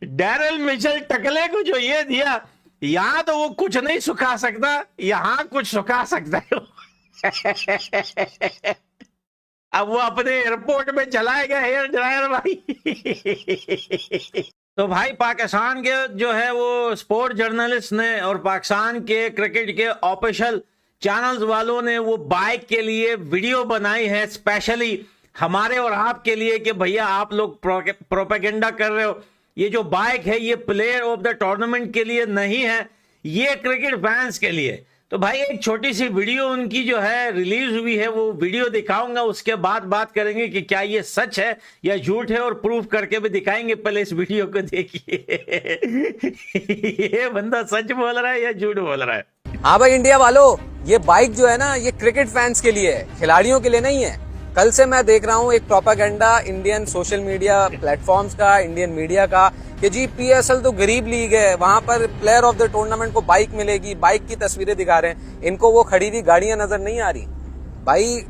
Daryl Mitchell टकले को जो ये दिया, यहां तो वो कुछ नहीं सुखा सकता, यहां कुछ सुखा सकता है। अब वो अपने एयरपोर्ट में चलाएगा हेयर ड्रायर भाई। तो भाई पाकिस्तान के जो है वो स्पोर्ट जर्नलिस्ट ने और पाकिस्तान के क्रिकेट के ऑफिशियल चैनल्स वालों ने वो बाइक के लिए वीडियो बनाई है स्पेशली हमारे और आपके लिए कि भैया आप लोग प्रोपेगेंडा कर रहे हो। ये जो बाइक है ये प्लेयर ऑफ द टूर्नामेंट के लिए नहीं है, ये क्रिकेट फैंस के लिए। तो भाई एक छोटी सी वीडियो उनकी जो है रिलीज हुई है, वो वीडियो दिखाऊंगा, उसके बाद बात करेंगे कि क्या ये सच है या झूठ है, और प्रूफ करके भी दिखाएंगे। पहले इस वीडियो को देखिए। ये बंदा सच बोल रहा है या झूठ बोल रहा है। हाँ भाई इंडिया वालों, ये बाइक जो है ना ये क्रिकेट फैंस के लिए है, खिलाड़ियों के लिए नहीं है। कल से मैं देख रहा हूँ एक propaganda Indian social media platforms का, इंडियन मीडिया का, कि जी पीएसएल तो गरीब लीग है, वहां पर प्लेयर ऑफ द टूर्नामेंट को बाइक मिलेगी। बाइक की तस्वीरें दिखा रहे हैं, इनको वो खड़ी हुई गाड़ियां नजर नहीं आ रही। भाई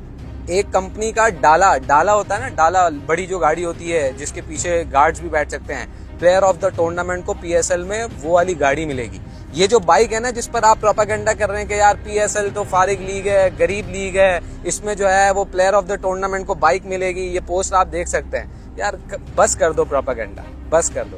एक कंपनी का डाला होता है ना, डाला बड़ी जो गाड़ी होती है जिसके पीछे गार्ड्स भी बैठ सकते हैं, प्लेयर ऑफ द टूर्नामेंट को पीएसएल में वो वाली गाड़ी मिलेगी। ये जो बाइक है ना जिस पर आप प्रोपागेंडा कर रहे हैं कि यार पीएसएल तो फारिग लीग है, गरीब लीग है, इसमें जो है वो प्लेयर ऑफ द टूर्नामेंट को बाइक मिलेगी, ये पोस्ट आप देख सकते हैं। यार बस कर दो प्रोपागेंडा, बस कर दो।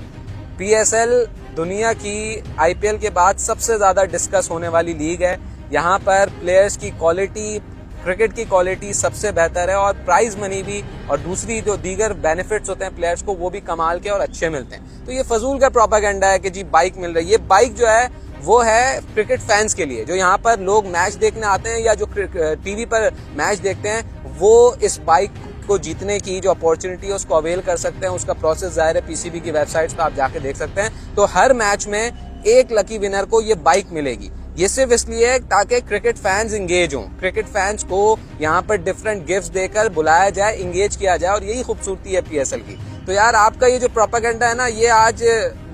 पीएसएल दुनिया की आईपीएल के बाद सबसे ज्यादा डिस्कस होने वाली लीग है। यहाँ पर प्लेयर्स की क्वालिटी, क्रिकेट की क्वालिटी सबसे बेहतर है, और प्राइज मनी भी और दूसरी जो दीगर बेनिफिट्स होते हैं प्लेयर्स को वो भी कमाल के और अच्छे मिलते हैं। तो ये फजूल का प्रोपागेंडा है कि जी बाइक मिल रही है। ये बाइक जो है वो है क्रिकेट फैंस के लिए, जो यहाँ पर लोग मैच देखने आते हैं या जो टीवी पर मैच देखते हैं, वो इस बाइक को जीतने की जो अपॉर्चुनिटी है उसको अवेल कर सकते हैं। उसका प्रोसेस जाहिर है पीसीबी की वेबसाइट्स पर आप जाके देख सकते हैं। तो हर मैच में एक लकी विनर को ये बाइक मिलेगी। ये सिर्फ इसलिए है ताकि क्रिकेट फैंस इंगेज हों, क्रिकेट फैंस को यहाँ पर डिफरेंट गिफ्ट्स देकर बुलाया जाए, इंगेज किया जाए, और यही खूबसूरती है पीएसएल की। तो यार आपका ये जो प्रोपेगेंडा है ना, ये आज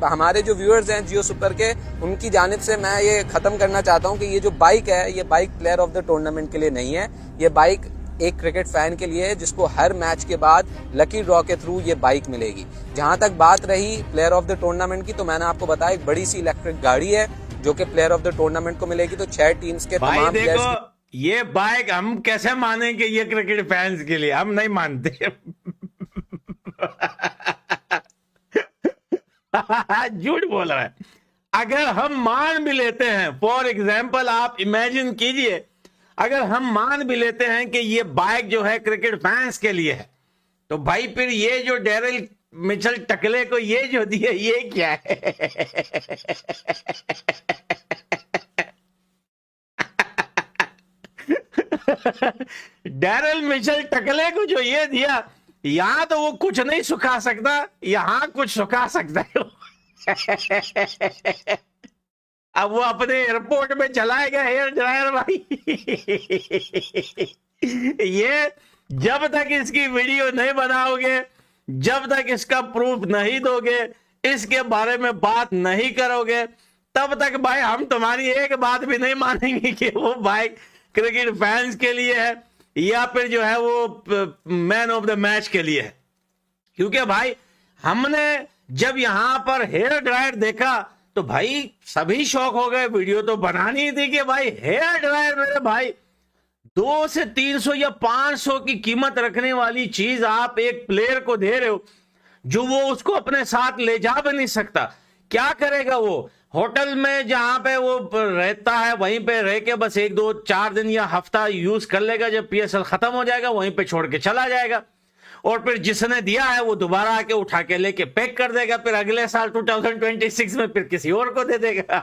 हमारे जो व्यूअर्स हैं जियो सुपर के, उनकी जानिब से मैं ये खत्म करना चाहता हूँ कि ये जो बाइक है ये bike player of the tournament के लिए नहीं है। ये बाइक एक क्रिकेट फैन के लिए है जिसको हर मैच के बाद लकी ड्रॉ के थ्रू ये बाइक मिलेगी। जहां तक बात रही प्लेयर ऑफ द टूर्नामेंट की, तो मैंने आपको बताया एक बड़ी सी इलेक्ट्रिक गाड़ी है जो कि प्लेयर ऑफ द टूर्नामेंट को मिलेगी। तो 6 टीम्स के तमाम प्लेयर्स, ये बाइक हम कैसे मानेंगे ये क्रिकेट फैंस के लिए? हम नहीं मानते। झूठ बोल रहा है। अगर हम मान भी लेते हैं, फॉर एग्जाम्पल आप इमेजिन कीजिए, अगर हम मान भी लेते हैं कि ये बाइक जो है क्रिकेट फैंस के लिए है, तो भाई फिर ये जो डैरल मिचेल टकले को ये जो दिया ये क्या है? डैरल मिचेल टकले को जो ये दिया, यहां तो वो कुछ नहीं सुखा सकता, यहां कुछ सुखा सकता है। अब वो अपने एयरपोर्ट में चलाएगा हेयर ड्रायर भाई। ये जब तक इसकी वीडियो नहीं बनाओगे, जब तक इसका प्रूफ नहीं दोगे, इसके बारे में बात नहीं करोगे, तब तक भाई हम तुम्हारी एक बात भी नहीं मानेंगे कि वो बाइक क्रिकेट फैंस के लिए है या फिर जो है वो मैन ऑफ द मैच के लिए है। क्योंकि भाई हमने जब यहां पर हेयर ड्रायर देखा तो भाई सभी शौक हो गए, वीडियो तो बनानी थी कि भाई हेयर ड्रायर मेरे भाई 200 से 300 या 500 की कीमत रखने वाली चीज आप एक प्लेयर को दे रहे हो जो वो उसको अपने साथ ले जा भी नहीं सकता। क्या करेगा वो? होटल में जहां पे वो रहता है वहीं पे रह के बस 1 2 4 दिन या हफ्ता यूज कर लेगा, जब पीएसएल खत्म हो जाएगा वहीं पे छोड़ के चला जाएगा, और फिर जिसने दिया है वो दोबारा आके उठा के लेके पैक कर देगा, फिर अगले साल 2026 में फिर किसी और को दे देगा।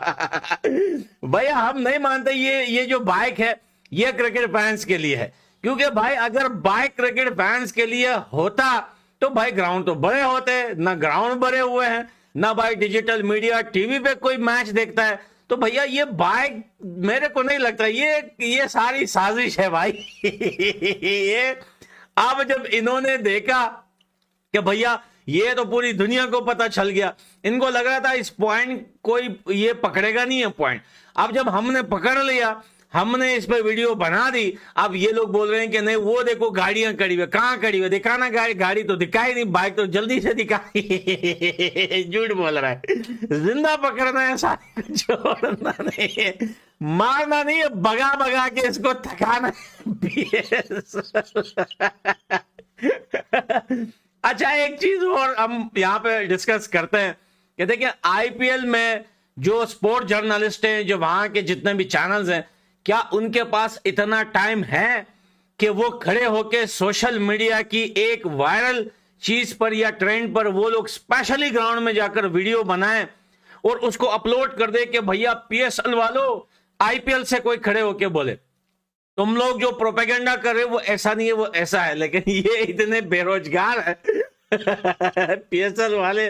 भैया हम नहीं मानते ये जो बाइक है ये क्रिकेट फैंस के लिए है। क्योंकि भाई अगर बाइक क्रिकेट फैंस के लिए होता तो भाई ग्राउंड तो बड़े होते, ना ग्राउंड बड़े हुए हैं, ना भाई डिजिटल मीडिया टीवी पे कोई मैच देखता है। तो भैया ये बाइक मेरे को नहीं लगता, ये सारी साजिश है भाई। ये अब जब इन्होंने देखा कि भैया ये तो पूरी दुनिया को पता चल गया, इनको लग रहा था इस पॉइंट कोई ये पकड़ेगा नहीं है पॉइंट। अब जब हमने पकड़ लिया, हमने इस पर वीडियो बना दी, अब ये लोग बोल रहे हैं कि नहीं वो देखो गाड़ियां खड़ी हुई, कहाँ खड़ी हुई, दिखाना गाड़ी, गाड़ी तो दिखाई नहीं, बाइक तो जल्दी से दिखाई। झूठ बोल रहा है, जिंदा पकड़ना है, सारे को छोड़ना नहीं है, मारना नहीं है, भगा भगा के इसको थकाना है। अच्छा, एक चीज और हम यहाँ पे डिस्कस करते हैं कि देखिए आईपीएल में जो स्पोर्ट जर्नलिस्ट हैं, जो वहां के जितने भी चैनल्स हैं, क्या उनके पास इतना टाइम है कि वो खड़े होके सोशल मीडिया की एक वायरल चीज पर या ट्रेंड पर वो लोग स्पेशली ग्राउंड में जाकर वीडियो बनाएं और उसको अपलोड कर दे कि भैया पीएसएल वालों आईपीएल से कोई खड़े होके बोले तुम लोग जो प्रोपेगेंडा कर रहे हो वो ऐसा नहीं है, वो ऐसा है। लेकिन ये इतने बेरोजगार है पीएसएल वाले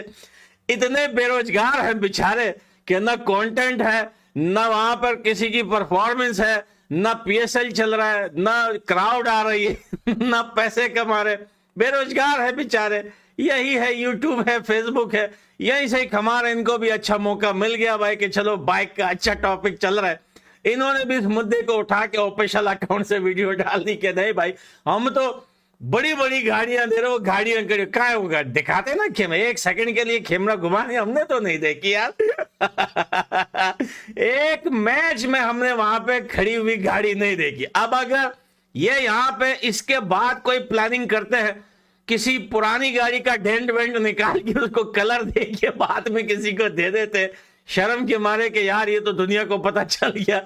इतने बेरोजगार हैं बेचारे कि ना कंटेंट है, ना वहां पर किसी की परफॉर्मेंस है, ना पीएसएल चल रहा है, ना क्राउड आ रही है, ना पैसे कमा रहे, बेरोजगार है बेचारे। यही है, यूट्यूब है, फेसबुक है, यहीं से ही कमा रहे। इनको भी अच्छा मौका मिल गया भाई कि चलो बाइक का अच्छा टॉपिक चल रहा है, इन्होंने भी इस मुद्दे को उठा के ऑफिशियल अकाउंट से वीडियो डाल दी कि नहीं भाई हम तो बड़ी बड़ी गाड़ियां दे रहे हो, गाड़ियां करिए काय होगा, दिखाते ना खेम, एक सेकंड के लिए खेमरा घुमाने हमने तो नहीं देखी यार। एक मैच में हमने वहां पे खड़ी हुई गाड़ी नहीं देखी। अब अगर ये यहाँ पे इसके बाद कोई प्लानिंग करते हैं, किसी पुरानी गाड़ी का डेंट वेंट निकाल के उसको कलर दे के बाद में किसी को दे देते शर्म के मारे कि यार ये तो दुनिया को पता चल गया,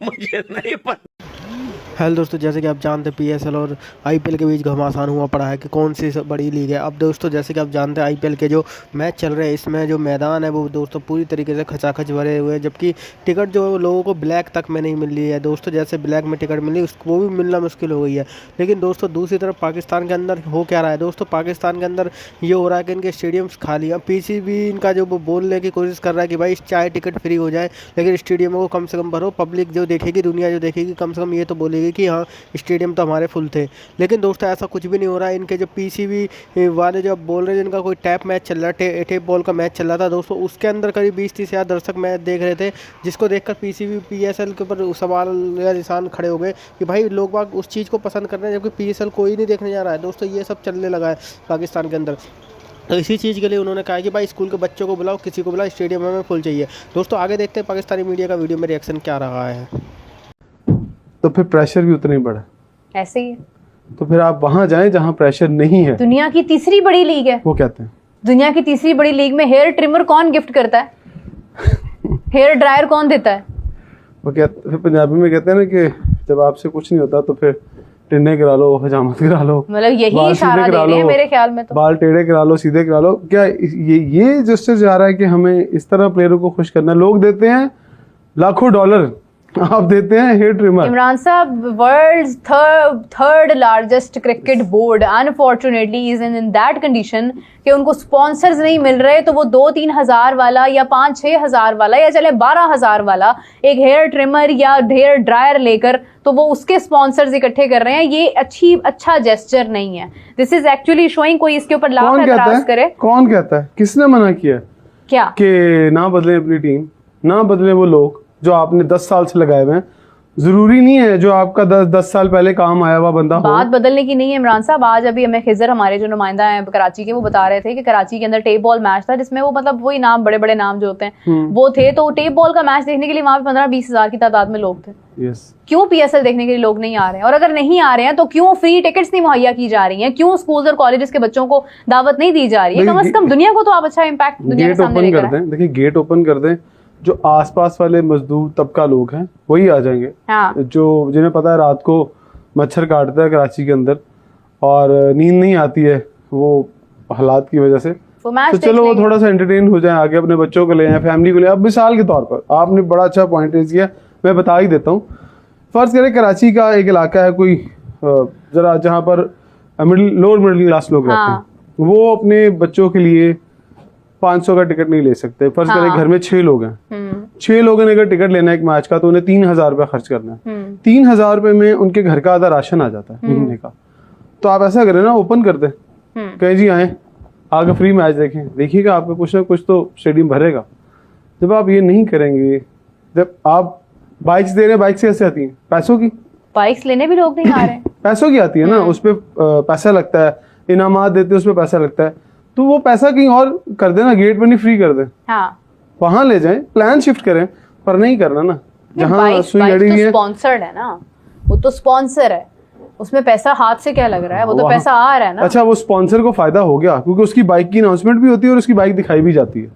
मुझे नहीं पता। हेलो दोस्तों, जैसे कि आप जानते हैं पीएसएल और आईपीएल के बीच घमासान हुआ पड़ा है कि कौन सी बड़ी लीग है। अब दोस्तों जैसे कि आप जानते हैं आईपीएल के जो मैच चल रहे हैं, इसमें जो मैदान है वो दोस्तों पूरी तरीके से खचाखच भरे हुए हैं, जबकि टिकट जो लोगों को ब्लैक तक में नहीं मिल रही है दोस्तों। जैसे ब्लैक में टिकट मिली उसको वो भी मिलना मुश्किल हो गई है। लेकिन दोस्तों दूसरी तरफ पाकिस्तान के अंदर हो क्या रहा है दोस्तों, पाकिस्तान के अंदर ये हो रहा है कि इनके स्टेडियम्स खाली हैं। पीसीबी इनका जो वो बोलने की कोशिश कर रहा है कि भाई चाहे टिकट फ्री हो जाए लेकिन स्टेडियमों को कम से कम भरो, पब्लिक जो देखेगी, दुनिया जो देखेगी, कम से कम ये तो बोलेगी कि हाँ स्टेडियम तो हमारे फुल थे। लेकिन दोस्तों ऐसा कुछ भी नहीं हो रहा है। इनके जो पीसीबी वाले जो बोल रहे हैं जिनका कोई टैप मैच चल रहा है, टेप बॉल का मैच चल रहा था दोस्तों, उसके अंदर करीब 20-30 हज़ार दर्शक मैच देख रहे थे, जिसको देखकर पीसीबी पीएसएल के ऊपर सवाल या निशान खड़े हो गए कि भाई लोग बाग उस चीज़ को पसंद कर रहे हैं जबकि पीएसएल कोई नहीं देखने जा रहा है दोस्तों। ये सब चलने लगा है पाकिस्तान के अंदर। तो इसी चीज़ के लिए उन्होंने कहा कि भाई स्कूल के बच्चों को बुलाओ, किसी को बुलाओ, स्टेडियम में फुल चाहिए। दोस्तों आगे देखते हैं पाकिस्तानी मीडिया का वीडियो में रिएक्शन क्या रहा है। तो फिर प्रेशर भी उतना ही बढ़ा, ऐसे ही है। तो फिर आप वहां जाएं जहां प्रेशर नहीं है। दुनिया की तीसरी बड़ी लीग है, वो कहते हैं दुनिया की तीसरी बड़ी लीग में हेयर ट्रिमर कौन गिफ्ट करता है? हेयर ड्रायर कौन देता है? वो कहते, फिर पंजाबी में कहते हैं ना कि जब आपसे कुछ नहीं होता तो फिर टिन्ने करा लो, हजामत करा लो, मतलब यही बाल इशारा सीधे दे करा रहे हैं लो, मेरे ख्याल में तो। बाल टेढ़े करा लो, सीधे करा लो। क्या ये जस्टिस जा रहा है कि हमें इस तरह प्लेयरों को खुश करना? लोग देते हैं लाखों डॉलर, आप देते हैं hair trimmer. Imran sahab, world's third largest cricket board unfortunately is in that condition कि उनको स्पॉन्सर्स नहीं मिल रहे, तो वो 2-3 हज़ार वाला या 5-6 हज़ार वाला या चले 12 हज़ार वाला एक हेयर ट्रिमर या हेयर ड्रायर लेकर तो वो उसके स्पॉन्सर्स इकट्ठे कर रहे हैं। ये अच्छा जेस्चर नहीं है। दिस इज एक्चुअली शोइंग, कोई इसके ऊपर लाभ एतराज करे। कौन कहता है? किसने मना किया क्या कि ना बदले अपनी टीम, ना बदले वो लोग जो आपने 10 साल से लगाए हुए हैं? जरूरी नहीं है जो आपका 10 साल पहले काम आया हुआ बंदा हो। बात बदलने की नहीं है इमरान साहब। आज अभी हमें खिजर, हमारे जो नुमाइंदा हैं कराची के, वो बता रहे थे कि कराची के अंदर टेप बॉल मैच था जिसमें वो मतलब वही नाम, बड़े बड़े नाम जो होते हैं वो थे। तो टेप बॉल का मैच देखने के लिए वहां पे 15-20 हज़ार की तादाद में लोग थे। क्यों पीएसएल देखने के लिए लोग नहीं आ रहे हैं? और अगर नहीं आ रहे हैं तो क्यों फ्री टिकट्स नहीं मुहैया की जा रही हैं? क्यों स्कूल्स और कॉलेजेस के बच्चों को दावत नहीं दी जा रही है? कम से कम दुनिया को तो आप अच्छा इम्पैक्ट दुनिया के सामने लेकर आए। देखिए गेट ओपन कर दें, जो आसपास वाले मजदूर तबका लोग हैं वही आ जाएंगे। हाँ। जो जिन्हें पता है रात को मच्छर काटता है कराची के अंदर और नींद नहीं आती है वो हालात की वजह से, तो चलो वो थोड़ा सा एंटरटेन हो जाए, आगे अपने बच्चों को ले आए, फैमिली को ले आए। अब मिसाल के तौर पर आपने बड़ा अच्छा पॉइंट रेज किया, मैं बता ही देता हूँ। फर्ज करें कराची का एक इलाका है कोई जरा जहाँ पर लोअर मिडिल क्लास लोग रहते हैं, वो अपने बच्चों के लिए 500 का टिकट नहीं ले सकते। फर्ज करें घर में 6 लोग हैं, 6 लोगों ने अगर टिकट लेना है एक मैच का तो उन्हें 3,000 रुपया खर्च करना है। 3,000 रुपये में उनके घर का आधा राशन आ जाता है महीने का। तो आप ऐसा करें ना, ओपन कर दें, कहें जी आए आगे फ्री मैच देखें, देखिएगा आपका कुछ ना कुछ तो स्टेडियम भरेगा। जब आप ये नहीं करेंगे, जब आप बाइक्स दे रहे हैं, बाइक से कैसे आती हैं? पैसों की। बाइक्स लेने भी लोग नहीं आ रहे हैं। पैसों की आती है ना, उस पर पैसा लगता है, इनामात देते हैं, उस पर पैसा लगता है, तो वो पैसा कहीं और कर देना, गेट पर नहीं फ्री कर दे, हाँ, वहां ले जाएं, प्लान शिफ्ट करें, पर नहीं करना ना जहाँ सुई अड़ी हुई है। स्पॉन्सर्ड है ना, वो तो स्पॉन्सर है, उसमें पैसा हाथ से क्या लग रहा है, वो तो पैसा आ रहा है ना। अच्छा, वो स्पॉन्सर को फायदा हो गया क्योंकि उसकी बाइक की अनाउंसमेंट भी होती है और उसकी बाइक दिखाई भी जाती है,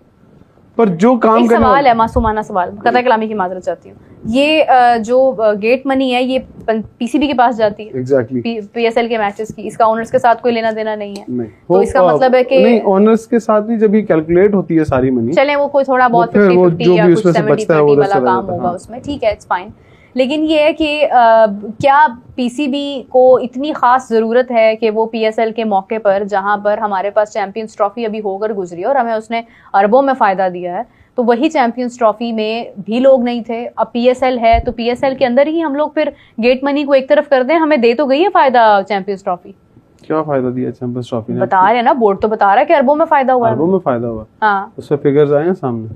पर जो काम एक सवाल है, मासूमाना सवाल, कतई कलामी की माजरत चाहती हूँ, ये जो गेट मनी है ये पीसीबी के पास जाती है, एग्जैक्टली पीएसएल के मैचेस की, इसका ओनर्स के साथ कोई लेना देना नहीं है। नहीं, तो इसका मतलब है कि नहीं, ओनर्स के साथ नहीं, जब ये कैलकुलेट होती है सारी मनी, चले वो कोई थोड़ा बहुत 50-50 या कुछ 70-30 वाला काम होगा उसमें, ठीक है, इट्स फाइन। लेकिन ये है कि क्या पीसीबी को इतनी खास ज़रूरत है कि वो पीएसएल के मौके पर, जहां पर हमारे पास चैंपियंस ट्रॉफी अभी होकर गुजरी है और हमें उसने अरबों में फ़ायदा दिया है, तो वही चैंपियंस ट्रॉफी में भी लोग नहीं थे, अब पीएसएल है तो पीएसएल के अंदर ही हम लोग फिर गेट मनी को एक तरफ कर दें, हमें दे तो गई है फ़ायदा चैंपियंस ट्रॉफी। क्या फायदा दिया चैंपियंस ट्रॉफी ने? बता रहे हैं ना, बोर्ड तो बता रहा है कि अरबों में फ़ायदा हुआ है। अरबों में फायदा हुआ, हाँ, उससे फिगर्स आए हैं सामने,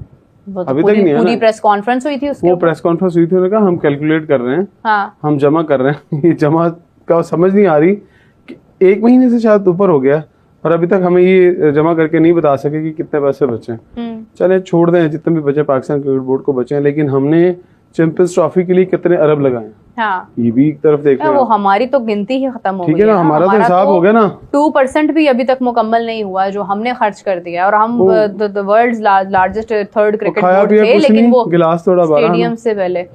वो तो अभी तक नहीं है पूरी ना। प्रेस कॉन्फ्रेंस हुई थी उसके वो ऊपर। प्रेस कॉन्फ्रेंस हुई थी, उन्होंने कहा हम कैलकुलेट कर रहे हैं, हाँ, हम जमा कर रहे हैं। ये जमा का समझ नहीं आ रही कि 1 महीने से शायद ऊपर हो गया और अभी तक हमें ये जमा करके नहीं बता सके कि कितने पैसे बचे हैं। चले छोड़ दें, जितने भी बचे पाकिस्तान क्रिकेट बोर्ड को बचे हैं, लेकिन हमने चैंपियंस ट्रॉफी के लिए कितने अरब लगाए हैं, हाँ, ये भी एक तरफ देख वो हमारी तो गिनती ही खत्म हो गई ठीक है ना, हमारा तो हिसाब हो गया ना। 2% भी अभी तक मुकम्मल नहीं हुआ जो हमने खर्च कर दिया, और हम world's largest third cricket board थे, लेकिन वो गिलास थोड़ा स्टेडियम से पहले।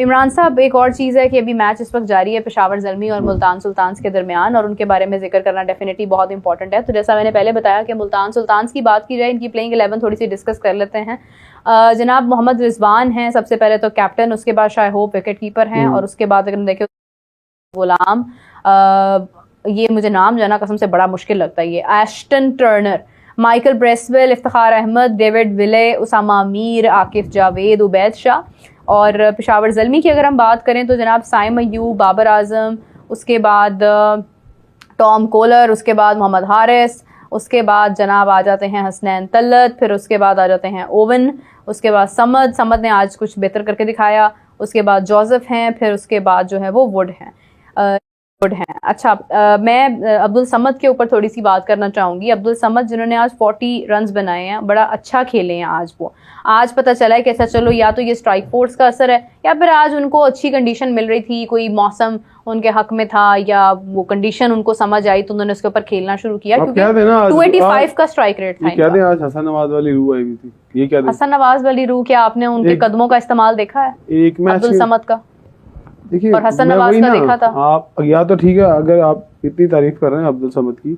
इमरान साहब, एक और चीज़ है कि अभी मैच इस वक्त जारी है पेशावर ज़ल्मी और मुल्तान सुल्तान्स के दरमियान, और उनके बारे में जिक्र करना डेफिनेटली बहुत इंपॉर्टेंट है। तो जैसा मैंने पहले बताया कि मुल्तान सुल्तान्स की बात की जाए, इनकी प्लेइंग 11 थोड़ी सी डिस्कस कर लेते हैं। जनाब मोहम्मद रिजवान हैं सबसे पहले तो कैप्टन, उसके बाद शाह होप विकेट कीपर हैं, और उसके बाद अगर देखें गुलाम, ये मुझे नाम जो है ना कसम से बड़ा मुश्किल लगता है, ये Ashton Turner, Michael Bracewell, Iftikhar Ahmed, David Willey, Usama Mir, Akif Javed, Ubaid Shah. और पेशावर ज़ल्मी की अगर हम बात करें तो जनाब साइम अयूब, बाबर आजम, उसके बाद टॉम कोलर, उसके बाद मोहम्मद हारिस, उसके बाद जनाब आ जाते हैं हसनैन तल्लत, फिर उसके बाद आ जाते हैं ओवन, उसके बाद समद ने आज कुछ बेहतर करके दिखाया, उसके बाद जोसेफ हैं, फिर उसके बाद जो है वो वुड हैं। अच्छा, मैं अब्दुल समद के ऊपर थोड़ी सी बात करना चाहूँगी। अब्दुल समद जिन्होंने आज 40 रन्स बनाए हैं, बड़ा अच्छा खेले हैं आज वो। आज पता चला है कि ऐसा, चलो या तो ये स्ट्राइक फोर्स का असर है या फिर आज उनको अच्छी कंडीशन मिल रही थी, कोई मौसम उनके हक में था, या वो कंडीशन उनको समझ आई तो उन्होंने उसके ऊपर खेलना शुरू किया, क्योंकि 285 का स्ट्राइक रेट था। क्या दें, आज हसन नवाज वाली रूह आई हुई थी, ये क्या दें? हसन नवाज वाली रूह, क्या आपने उनके कदमों का इस्तेमाल देखा है एक मैच अब्दुल समद का? देखिए, और हसन नवाज का देखा था आप, या तो ठीक है, अगर आप इतनी तारीफ कर रहे हैं अब्दुल समद की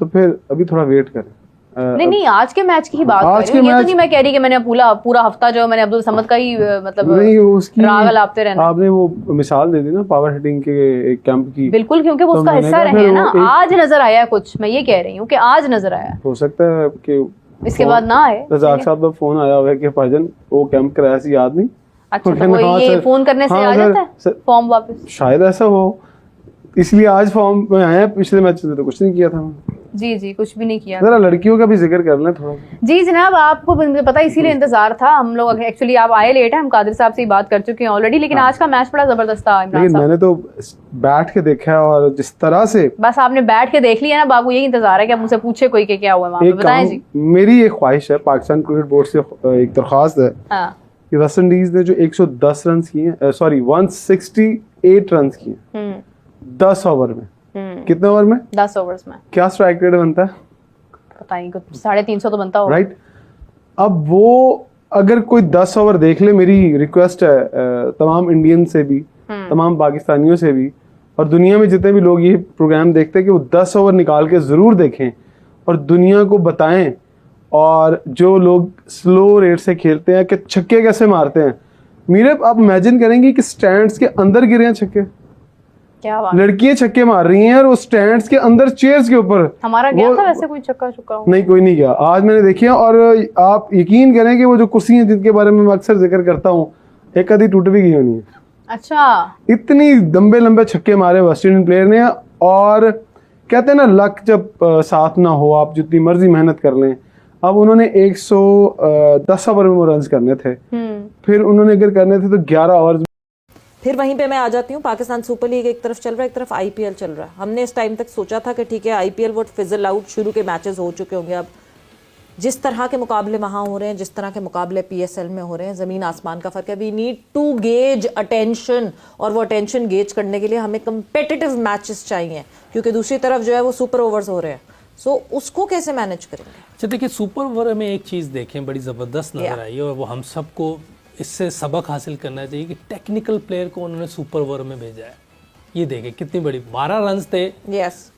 तो फिर अभी थोड़ा वेट करें। नहीं, आज के मैच की ही बात कर रही हूँ, ये तो नहीं मैं कह रही कि मैंने पूरा हफ्ता जो मैंने अब्दुल समद का ही मतलब नहीं, उसकी राग लापते रहना। आपने वो मिसाल दे दी ना पावर हिटिंग के एक कैंप की, बिल्कुल, क्योंकि वो उसका हिस्सा रहे हैं ना। आज नजर आया कुछ, मैं ये कह रही हूँ कि आज नजर आया, हो सकता है कि इसके बाद ना आए। रजाक साहब का फोन आया हुआ है कि भाईजान वो कैंप कराया सी, याद नहीं? अच्छा, तो वो ये फोन करने से आ जाता है फॉर्म वापस? शायद ऐसा हो, इसलिए आज फॉर्म में आया। पिछले मैच में तो कुछ नहीं किया था। जी, कुछ भी नहीं किया। जरा लड़कियों का भी जिक्र कर लें थोड़ा। जी जनाब, आपको पता है इसीलिए इंतजार था हम लोग। एक्चुअली आप आए लेट है, हम कादिर साहब से ही बात कर चुके हैं ऑलरेडी, लेकिन आज का मैच बड़ा जबरदस्त था। लेकिन मैंने तो बैठ के देखा है, और जिस तरह से, बस आपने बैठ के देख लिया ना बाबू, यही इंतजार है कि आप मुझसे पूछे कोई कि क्या हुआ वहाँ पे, बताएं जी। मेरी एक ख्वाहिश है, पाकिस्तान क्रिकेट बोर्ड से एक दरख्वास्त है कि वेस्ट इंडीज ने जो 110 रन किए, सॉरी 168 रन किए 10 ओवर में, कितने ओवर में? 10 ओवर्स में। क्या स्ट्राइक रेट बनता है? पता नहीं, 350 तो बनता होगा, राइट? अब वो अगर कोई 10 ओवर देख ले, मेरी रिक्वेस्ट है तमाम इंडियन से भी, तमाम पाकिस्तानियों से भी, और दुनिया में जितने भी लोग ये प्रोग्राम देखते हैं कि वो 10 ओवर निकाल के जरूर देखें और दुनिया को बताएं। और जो लोग स्लो रेट से खेलते हैं कि छक्के कैसे मारते हैं, मीरे आप इमेजिन करेंगे कि स्टैंड्स के अंदर गिरे हैं छक्के, क्या बात, लड़कियां छक्के मार रही हैं और वो स्टैंड्स के अंदर चेयर्स के ऊपर। हमारा गया था वैसे कोई छक्का चुका नहीं, कोई नहीं गया, आज मैंने देखी है। और आप यकीन करें कि वो जो कुर्सी हैं जिनके बारे में मैं अक्सर जिक्र करता हूँ, एक आधी टूट भी गई होनी है। अच्छा, इतनी लंबे लंबे छक्के मारे वेस्ट इंडियन प्लेयर ने। और कहते हैं ना, लक जब साथ ना हो, आप जितनी मर्जी मेहनत कर लें। अब उन्होंने 110 ओवर में रन करने थे, फिर उन्होंने अगर करने थे तो 11 ओवर। फिर वहीं पे मैं आ जाती हूँ, पाकिस्तान सुपर लीग एक तरफ चल रहा है, एक तरफ आईपीएल चल रहा है। हमने इस टाइम तक सोचा था कि ठीक है आईपीएल वो फिजल आउट, शुरू के मैचेस हो चुके होंगे। अब जिस तरह के मुकाबले वहाँ हो रहे हैं, जिस तरह के मुकाबले पीएसएल में हो रहे हैं, ज़मीन आसमान का फ़र्क है। We need to gauge attention, और वो अटेंशन गेज करने के लिए हमें कंपेटिटिव मैचेस चाहिए, क्योंकि दूसरी तरफ जो है वो सुपर ओवर्स हो रहे हैं। सो उसको कैसे मैनेज करेंगे? अच्छा देखिए, सुपर ओवर में एक चीज़ देखें बड़ी ज़बरदस्त नज़र आई, और वो हम सबको इससे सबक हासिल करना चाहिए कि टेक्निकल प्लेयर को उन्होंने सुपर ओवर में भेजा है। ये देखें कितनी बड़ी, 12 रन्स थे,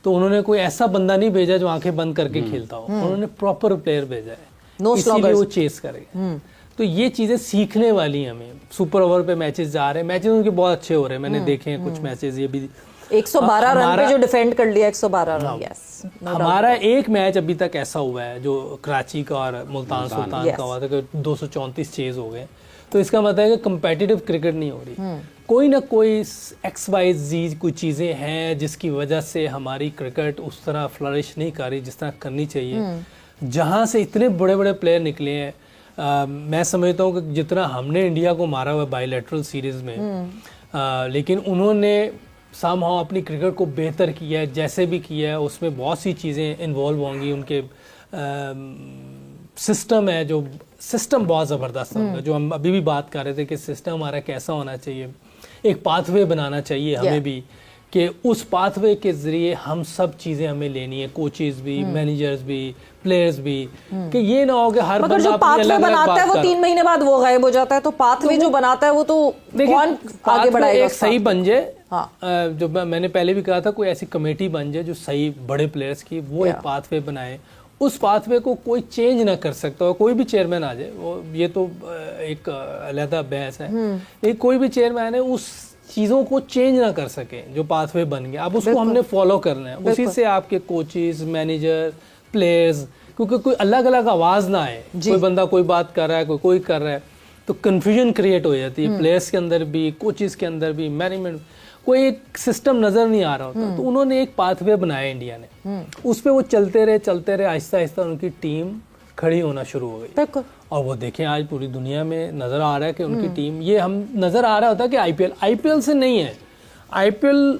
तो उन्होंने कोई ऐसा बंदा नहीं भेजा जो आंखें बंद करके खेलता हो, उन्होंने प्रॉपर प्लेयर भेजा है, इसीलिए वो चेस करेगा। तो ये चीज़ें सीखने वाली हैं हमें। सुपर ओवर पे मैचेस जा रहे हैं, मैचेस उनके बहुत अच्छे हो रहे हैं, मैंने देखे हैं कुछ मैचेस। ये भी 112 रन पे जो डिफेंड कर लिया, 112 रन। यस, हमारा एक मैच अभी तक ऐसा हुआ है जो कराची का और मुल्तान सुल्तान का हुआ था कि 234 चेज हो गए। तो इसका मतलब है कि कंपेटिटिव क्रिकेट नहीं हो रही। कोई ना कोई XYZ कोई चीज़ें हैं जिसकी वजह से हमारी क्रिकेट उस तरह फ्लरिश नहीं कर रही जिस तरह करनी चाहिए। जहाँ से इतने बड़े बड़े प्लेयर निकले हैं, मैं समझता हूँ कि जितना हमने इंडिया को मारा हुआ है बायलैटरल सीरीज़ में, लेकिन उन्होंने समहाउ अपनी क्रिकेट को बेहतर किया है। जैसे भी किया है उसमें बहुत सी चीज़ें इन्वॉल्व होंगी। उनके सिस्टम है, जो सिस्टम बहुत ज़बरदस्त होगा, जो हम अभी भी बात कर रहे थे कि सिस्टम हमारा कैसा होना चाहिए। एक पाथवे बनाना चाहिए हमें भी, कि उस पाथवे के ज़रिए हम सब चीज़ें हमें लेनी है, कोचेस भी, मैनेजर्स भी, प्लेयर्स भी, कि ये ना हो कि हर मगर जो पाथवे बनाता है वो 3 महीने बाद वो गायब हो जाता है। तो पाथवे जो बनाता है वो तो कौन आगे बढ़ाएगा? एक सही बन जाए। जो मैंने पहले भी कहा था, कोई ऐसी कमेटी बन जाए जो सही बड़े प्लेयर्स की, वो एक पाथवे बनाए। उस पाथवे को कोई चेंज ना कर सकता हो, कोई भी चेयरमैन आ जाए, वो ये तो एक अलग बहस है। लेकिन कोई भी चेयरमैन है उस चीज़ों को चेंज ना कर सके जो पाथवे बन गया। अब उसको हमने फॉलो करना है, उसी से आपके कोचेस, मैनेजर, प्लेयर्स, क्योंकि कोई अलग अलग आवाज़ ना आए। कोई बंदा कोई बात कर रहा है, कोई कर रहा है, तो कन्फ्यूजन क्रिएट हो जाती है प्लेयर्स के अंदर भी, कोचेस के अंदर भी, मैनेजमेंट। कोई एक सिस्टम नज़र नहीं आ रहा होता। तो उन्होंने एक पाथवे बनाया इंडिया ने, उस पर वो चलते रहे, आहिस्ता आहिस्ता उनकी टीम खड़ी होना शुरू हो गई। और वो देखें आज पूरी दुनिया में नज़र आ रहा है कि उनकी टीम, ये हम नज़र आ रहा होता है कि आईपीएल से नहीं है। आईपीएल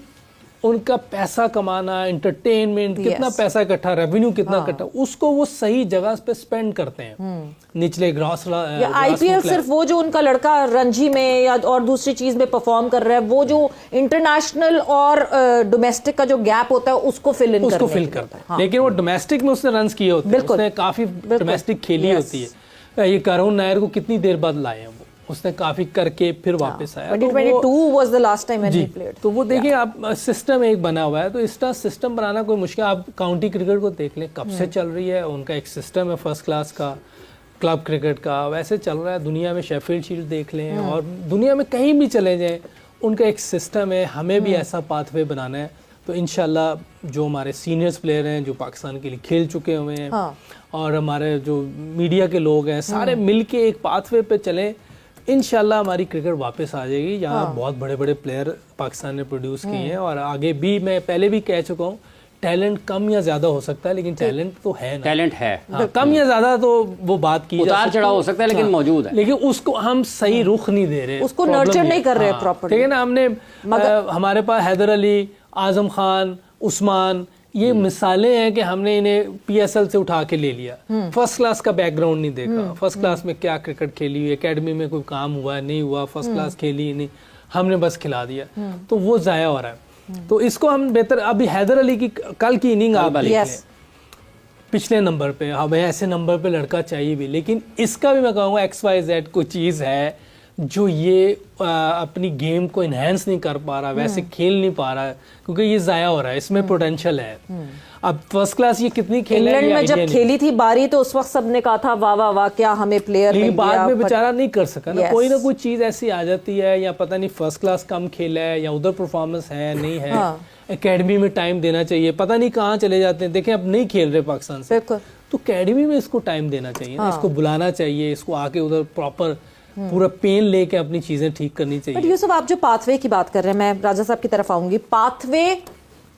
उनका पैसा कमाना, एंटरटेनमेंट, कितना पैसा इकट्ठा, रेवेन्यू कितना इकट्ठा, उसको वो सही जगह पे स्पेंड करते हैं। निचले ग्रास आईपीएल सिर्फ वो जो उनका लड़का रणजी में या और दूसरी चीज में परफॉर्म कर रहा है, वो जो इंटरनेशनल और डोमेस्टिक का जो गैप होता है उसको फिल करता है। लेकिन वो डोमेस्टिक में उसने रन किए होते हैं, उसने काफी डोमेस्टिक खेली होती है। ये करुण नायर को कितनी देर बाद लाए हैं, उसने काफी करके फिर वापस आया। 2022 was the last time when he played। तो वो देखिए आप, सिस्टम एक बना हुआ है, तो इसका सिस्टम बनाना कोई मुश्किल। आप काउंटी क्रिकेट को देख लें, कब से चल रही है, उनका एक सिस्टम है फर्स्ट क्लास का। क्लब क्रिकेट का वैसे चल रहा है दुनिया में। शेफील्ड शील्ड देख लें, और दुनिया में कहीं भी चले जाएं, उनका एक सिस्टम है। हमें भी ऐसा पाथवे बनाना है। तो इंशाल्लाह जो हमारे सीनियर्स प्लेयर हैं, जो पाकिस्तान के लिए खेल चुके हुए हैं, और हमारे जो मीडिया के लोग हैं, सारे मिलके एक पाथवे पे चलें, इंशाल्लाह हमारी क्रिकेट वापस आ जाएगी। यहाँ बहुत बड़े बड़े प्लेयर पाकिस्तान ने प्रोड्यूस किए हैं, और आगे भी, मैं पहले भी कह चुका हूँ, टैलेंट कम या ज्यादा हो सकता है, लेकिन टैलेंट तो है ना। टैलेंट है, कम या ज्यादा तो वो बात की, उतार चढ़ाव हो सकता है, लेकिन मौजूद है। लेकिन उसको हम सही रुख नहीं दे रहे, उसको नर्चर नहीं कर रहे प्रॉपर्ली। ठीक है ना। हमने हमारे पास हैदर अली, आजम खान, उस्मान, ये मिसालें हैं कि हमने इन्हें पीएसएल से उठा के ले लिया। फर्स्ट क्लास का बैकग्राउंड नहीं देखा, फर्स्ट क्लास में क्या क्रिकेट खेली हुई, एकेडमी में कोई काम हुआ है नहीं हुआ, फर्स्ट क्लास खेली नहीं, हमने बस खिला दिया, तो वो जाया हो रहा है। तो इसको हम बेहतर, अभी हैदर अली की कल की इनिंग आप देख लें, पिछले नंबर पे, हमें ऐसे नंबर पे लड़का चाहिए भी, लेकिन इसका भी मैं कहूँगा XYZ कोई चीज़ है जो ये अपनी गेम को इन्हेंस नहीं कर पा रहा, वैसे खेल नहीं पा रहा, क्योंकि ये जाया हो रहा है, इसमें पोटेंशियल है। अब फर्स्ट क्लास ये कितनी खेल, इंग्लैंड में जब खेली थी बारी, तो उस वक्त सबने कहा था वाह वाह वाह क्या हमें प्लेयर मिल गया, बाद में बेचारा नहीं कर सका ना। कोई ना कोई चीज ऐसी आ जाती है, या पता नहीं फर्स्ट क्लास कम खेला है, या उधर परफॉर्मेंस है नहीं है, एकेडमी में टाइम देना चाहिए, पता नहीं कहाँ चले जाते हैं। देखें अब नहीं खेल रहे पाकिस्तान से, तो एकेडमी में इसको टाइम देना चाहिए ना, इसको बुलाना चाहिए, इसको आके उधर प्रॉपर पूरा पेन लेके अपनी चीजें ठीक करनी चाहिए। बट यूसुफ, आप जो पाथवे की बात कर रहे हैं, मैं राजा साहब की तरफ आऊंगी। पाथवे,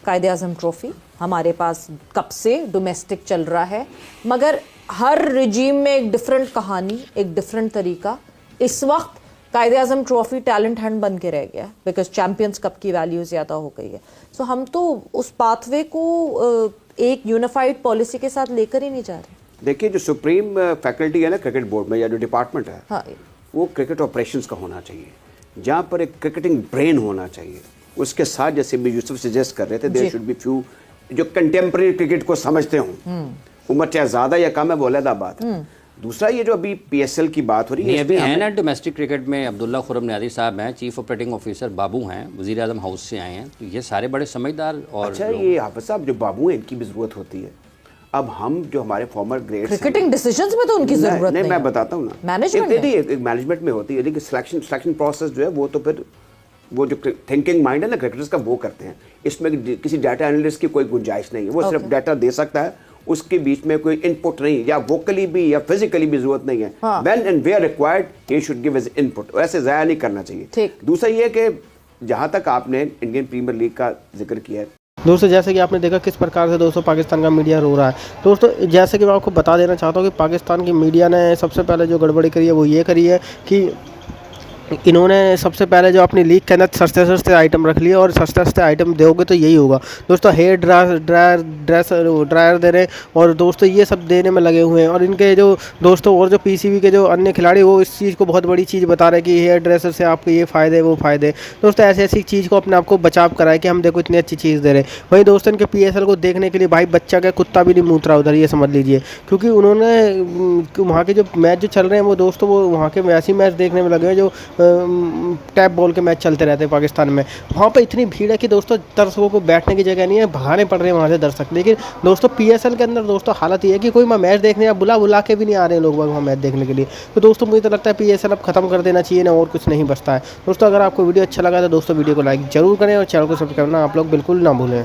कायदे आजम ट्रॉफी हमारे पास कब से डोमेस्टिक चल रहा है, मगर हर रिजीम में एक डिफरेंट कहानी, एक डिफरेंट तरीका। इस वक्त कायदे आजम ट्रॉफी टैलेंट हंट बन के रह गया बिकॉज चैंपियंस कप की वैल्यू ज़्यादा हो गई है। सो हम तो उस पाथवे को एक यूनिफाइड पॉलिसी के साथ लेकर ही नहीं जा रहे। देखिए, जो सुप्रीम फैकल्टी है ना क्रिकेट बोर्ड में, या जो डिपार्टमेंट है, हाँ, वो क्रिकेट ऑपरेशंस का होना चाहिए, जहाँ पर एक क्रिकेटिंग ब्रेन होना चाहिए। उसके साथ जैसे भी यूसुफ सजेस्ट कर रहे थे, देयर शुड बी फ्यू जो कंटेम्प्रेरी क्रिकेट को समझते हों। उम्र चाहे ज़्यादा या कम है, वो अलग बात है। दूसरा, ये जो अभी पीएसएल की बात हो रही है, अभी है ना डोमेस्टिक क्रिकेट में अब्दुल्ला खुरम न्यादी साहब हैं, चीफ ऑपरेटिंग ऑफिसर बाबू हैं, वजीर आजम हाउस से आए हैं, तो ये सारे बड़े समझदार। और अच्छा, ये हाफिज साहब जो बाबू हैं, इनकी भी जरूरत होती है। अब हम जो हमारे फॉर्मर ग्रेड क्रिकेटिंग डिसीजंस में तो उनकी जरूरत नहीं, मैं बताता हूँ ना, मैनेजमेंट में होती है, लेकिन सिलेक्शन प्रोसेस जो है वो तो फिर वो जो थिंकिंग माइंड है ना क्रिकेटर्स का, वो करते हैं। इसमें किसी डाटा एनालिस्ट की कोई गुंजाइश नहीं है, वो सिर्फ डाटा दे सकता है, उसके बीच में कोई इनपुट नहीं, या वोकली भी या फिजिकली भी जरूरत नहीं है। When and where required he should give his input, ऐसे ज़ाया नहीं करना चाहिए। दूसरा ये कि जहाँ तक आपने इंडियन प्रीमियर लीग का जिक्र किया है, दोस्तों जैसे कि आपने देखा किस प्रकार से दोस्तों पाकिस्तान का मीडिया रो रहा है। दोस्तों जैसे कि मैं आपको बता देना चाहता हूँ कि पाकिस्तान की मीडिया ने सबसे पहले जो गड़बड़ी करी है वो ये करी है कि इन्होंने सबसे पहले जो अपनी लीग के अंदर सस्ते सस्ते आइटम रख लिए, और सस्ते सस्ते आइटम दोगे तो यही होगा दोस्तों। हेयर ड्रायर दे रहे हैं, और दोस्तों ये सब देने में लगे हुए हैं। और इनके जो दोस्तों और जो पीसीबी के जो अन्य खिलाड़ी, वो इस चीज़ को बहुत बड़ी चीज़ बता रहे हैं कि हेयर ड्रेसर से आपको ये फ़ायदे वो फ़ायदे। दोस्तों ऐसी ऐसी चीज़ को अपने आप को बचाव कराए कि हम देखो इतनी अच्छी चीज़ दे रहे हैं। वहीं दोस्तों इनके PSL को देखने के लिए भाई बच्चा का कुत्ता भी नहीं मूत रहा उधर, ये समझ लीजिए, क्योंकि उन्होंने वहाँ के जो मैच जो चल रहे हैं वो दोस्तों वो वहाँ के वैसी मैच देखने में लगे हैं जो टैप बॉल के मैच चलते रहते हैं पाकिस्तान में। वहाँ पर इतनी भीड़ है कि दोस्तों दर्शकों को बैठने की जगह नहीं है, भगाने पड़ रहे हैं वहाँ से दर्शक। लेकिन दोस्तों PSL के अंदर दोस्तों हालत ये है कि कोई मैच देखने या बुला के भी नहीं आ रहे हैं लोग वहाँ मैच देखने के लिए। तो दोस्तों मुझे तो लगता है PSL अब खत्म कर देना चाहिए ना, और कुछ नहीं बचता है। दोस्तों अगर आपको वीडियो अच्छा लगा तो दोस्तों वीडियो को लाइक जरूर करें, और चैनल को सब्सक्राइब करना आप लोग बिल्कुल ना भूलें।